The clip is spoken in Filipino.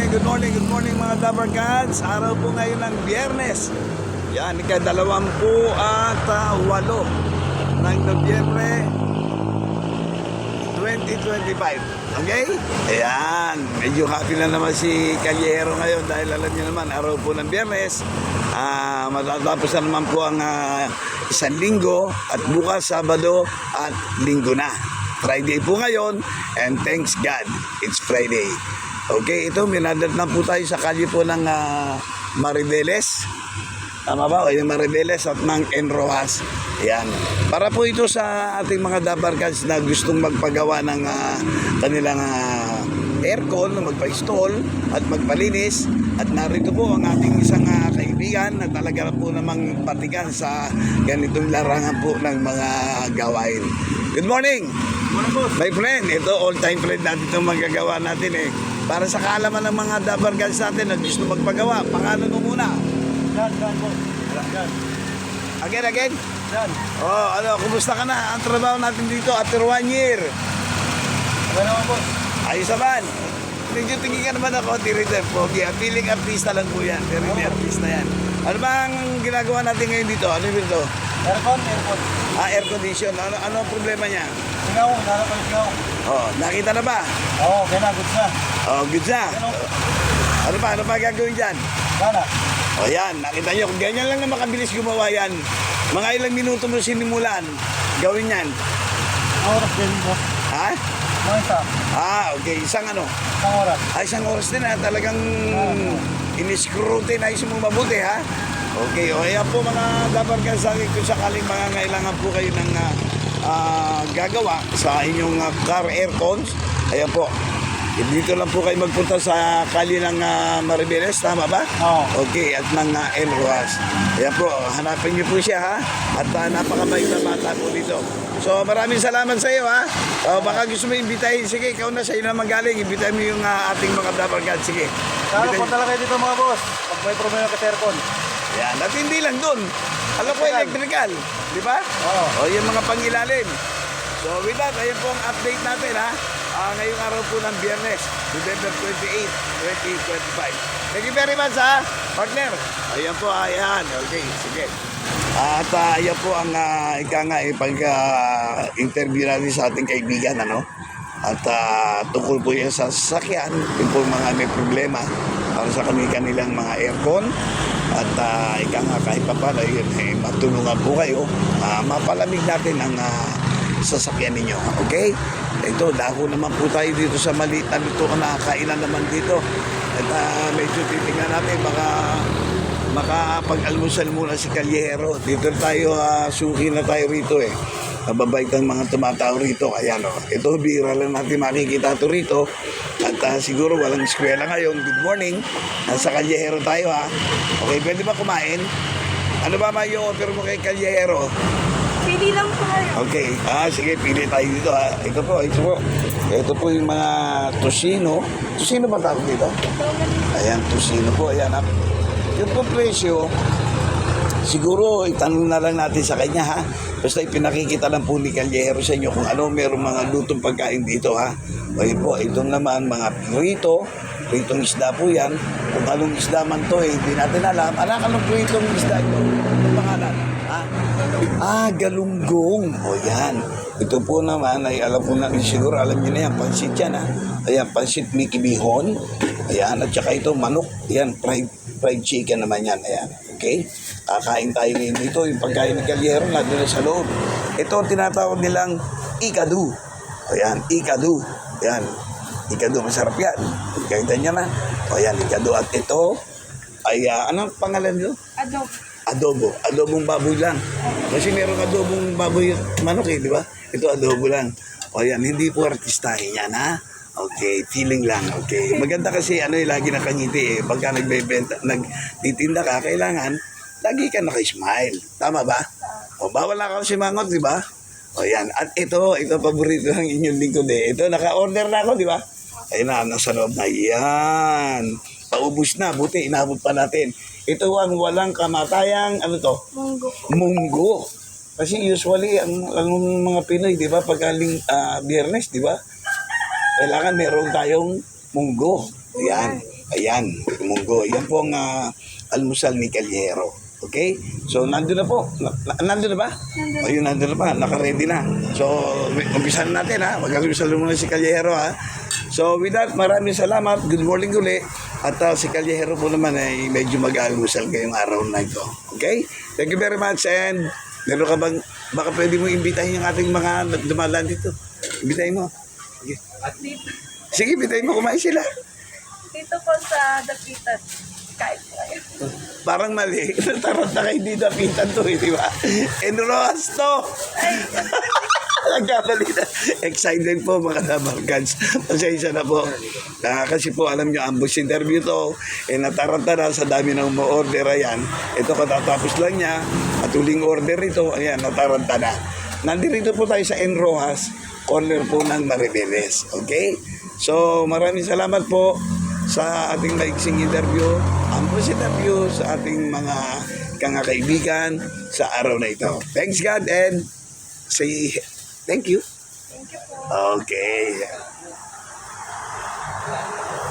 good morning mga Dabber Gods. Araw po ngayon ng Biyernes. Yan, ika-28 ng Nobyembre 2025. Okay? Ayan, medyo happy na naman si Calyero ngayon dahil alam niyo naman, araw po ng Biyernes. Matatapos na naman po ang isang linggo at bukas Sabado at Linggo na. Friday po ngayon and thanks God, it's Friday. Okay, ito minadat na po tayo sa kalye po ng Maribeles. Tama ba? O yung Maribeles at ng Enrojas. Yan. Para po ito sa ating mga Dabber Gods na gustong magpagawa ng kanilang aircon, magpa-install at magpalinis. At narito po ang ating isang kaibigan na talaga po namang patikan sa ganitong larangan po ng mga gawain. Good morning! My friend, ito all-time friend natin itong magagawa natin eh. Para sa kaalaman ng mga Dabber Gods natin na gusto magpagawa, pangalan mo muna. Yan po. Yan. Again? Yan. Oh, kumusta ka na? Ang trabaho natin dito after 1 year. Okay naman po. Ayos naman. Medyo tingin ka naman ako, Tirito. Pogi, feeling artista lang po yan. Pero hindi artista yan. Ano ba ang ginagawa natin ngayon dito? Ano yun dito? Aircon. Air condition. Ano ang problema niya? Singaw, nara ko yung singaw. Oh, nakita na ba? Oo, okay na, good na. Oh, good na. Ano pa gagawin dyan? Sana. O yan, nakita nyo, kung ganyan lang na makabilis gumawa yan, mga ilang minuto mo sinimulan, gawin yan. Oras din po. Ha? Mga isa. Okay, isang Isang oras. isang oras din ha, talagang in-scrutinize mo mabuti ha. Okay, o ayan po mga Dabber Gods, kung sakaling mga ngailangan po kayo ng gagawa sa inyong car aircons, ayan po. Dito lang po kayo magpunta sa kalye ng Maribeles, tama ba? Oo. Okay, at ng Enrojas. Ayan po, hanapin niyo po siya ha. At napakabait na bata po dito. So maraming salamat sa iyo ha. Baka gusto mo imbitahin, sige, ikaw na sa iyo na magaling. Imbitahin mo yung ating mga Dabber Gods, sige. Sana po talaga dito mga boss. Pag may problema ka sa aircon. Yan, at hindi lang dun. Alam ko electrical, di ba? Oo. O yung mga pangilalim. So with that, ayan po ang update natin ha. Ngayong araw po ng Biyernes, November 28, 2025. Thank you very much ha, partner. Ayan po, ayan. Okay, sige. At ayan po ang pag-interview natin sa ating kaibigan, ano? At tungkol po yan sa sasakyan, yung po mga may problema para sa kanilang mga aircon. At kahit pa pala yun, matulungan po kayo, mapalamig natin ang sasakyan ninyo, okay? Ito, dako naman po tayo dito sa maliit na luto na nakakailan naman dito. At medyo titingnan natin, makapag-almusal muna si Calyero. Dito tayo, suki na tayo rito eh. Mababait ang mga tumatao rito. Ayan o, ito, bira lang natin makikita ito rito. At siguro walang eskwela ngayon. Good morning. Nasa Calyero tayo ha. Okay, pwede ba kumain? Ano ba offer mo kay Calyero? Pili lang po kayo. Okay, sige, pili tayo dito ha. Ito po. Ito po yung mga tosino. Tosino ba tawag dito? Ayan, tosino po. Ayan ha. Yung po presyo, siguro itanong na lang natin sa kanya ha. Basta ipinakikita lang po ni Calyero sa inyo kung ano merong mga lutong pagkain dito ha. Ayun po, itong naman mga pritong isda po yan. Kung anong isda man to hindi natin alam. Anak, anong pritong isda ito? Anong pangalan? Galunggong. O yan. Ito po naman ay alam po natin siguro, alam niyo na yan, pansit yan ha. Ayan, pansit Mickey Bihon. Ayan, at saka ito manok. Ayan, fried chicken naman yan. Ayan, okay? Kakain tayo ngayon dito. Yung pagkain ng Calyero na doon sa loob. Ito ang tinatawag nilang ikadu. Ayan, ikadu. Ayan, ikadu, masarap yan. Kahit niya na. O yan, ikadu. At ito ay, anong pangalan nyo? Adobo. Adobong baboy lang. Kasi merong adobong baboy manok eh, di ba? Ito adobo lang. O yan, hindi po artistahin yan ha. Okay, feeling lang, okay. Maganda kasi lagi nakangiti eh. Pagka nagtitinda ka, kailangan lagi ka naka-smile. Tama ba? O bawal na ako si Mangot, di ba? O yan, at ito paborito ng inyong lingkod eh. Ito, naka-order na ako, di ba? Ayun na, nasa loob na. Yan. Paubos na, buti, inabot pa natin. Ito ang walang kamatayang, munggo. Kasi usually, ang mga Pinoy, di ba, pagka Biyernes, di ba, kailangan meron tayong munggo. Yan. Ayan, munggo. Yan po ang almusal ni Calyero. Okay? So, nandun na po. Nandun na ba? Ayun, nandun na pa. Naka-ready na. So, umpisan natin ha. Mag-almusal muna si Calyero ha. So, with that, maraming salamat. Good morning uli. At si Calyero po naman ay medyo mag-almusal ngayong araw na ito. Okay? Thank you very much. And meron ka bang, baka pwede mo imbitahin yung ating mga dumalan dito. Imbitahin mo. Sige. Sige, imbitahin mo. Kumain sila. Dito po sa Dapitan. Kain po kayo. Parang mali. Taranta kayo dito. Pintan to eh, di ba? Enroas to. Nagkamali na. Excited po mga Dabarkans. Pasensya na po. Kasi po alam nyo, ambush interview to. Nataranta na sa dami ng mo-order. Ayan. Ito katatapos lang niya. At huling order ito. Ayan, nataranta na. Nandito po tayo sa Enroas. Corner po ng Maribeles. Okay? So, maraming salamat po sa ating maiksing interview, ambush interview sa ating mga kaibigan sa araw na ito. Thanks God and say thank you. Thank you po. Okay.